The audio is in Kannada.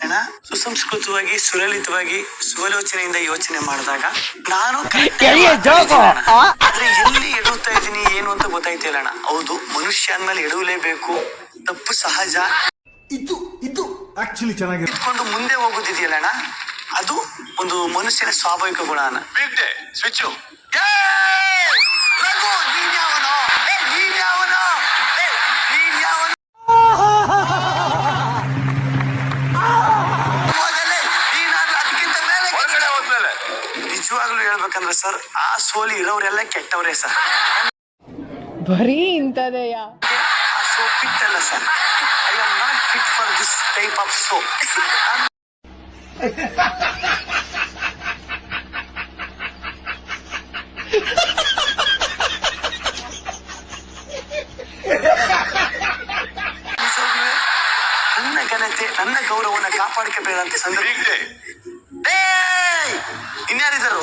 ಅಣ್ಣ ಸುಸಂಸ್ಕೃತವಾಗಿ ಸುಲಲಿತವಾಗಿ ಸುವಲೋಚನೆಯಿಂದ ಯೋಚನೆ ಮಾಡಿದಾಗ ನಾನು ಆದ್ರೆ ಎಲ್ಲಿ ಎಡುತ್ತಾ ಇದ್ದೀನಿ ಏನು ಅಂತ ಗೊತ್ತಾಯ್ತಿಲ್ಲ ಅಣ್ಣ. ಹೌದು, ಮನುಷ್ಯ ಅಂದ್ಮೇಲೆ ಎಡವಲೇಬೇಕು, ತಪ್ಪು ಸಹಜ. ಇದು ಆಕ್ಚುಲಿ ಚೆನ್ನಾಗಿ ಇಟ್ಕೊಂಡು ಮುಂದೆ ಹೋಗುದಿದೆಯಲ್ಲ ಅಣ್ಣ, ಅದು ಒಂದು ಮನುಷ್ಯನ ಸ್ವಾಭಾವಿಕ ಗುಣ ಅಣ್ಣ. ಸ್ವಿಚ್ ನಿಜವಾಗ್ಲೂ ಹೇಳ್ಬೇಕಂದ್ರೆ ಸರ್, ಆ ಸೋಲಿ ಇರೋರೆಲ್ಲ ಕೆಟ್ಟವ್ರೆ ಸರ್. ಬರೀ ಇಂಥದೆಯ ಆ ಸೋಪ್ ಫಿಟ್ ಅಲ್ಲ sir. I am not fit for this type of soap. ನನ್ನ ಘನತೆ, ನನ್ನ ಗೌರವವನ್ನು ಕಾಪಾಡಿಕೊಳ್ಳಬೇಕಂತ ಸಂದರ್ಭ ಇನ್ಯಾರಿದ್ದರು?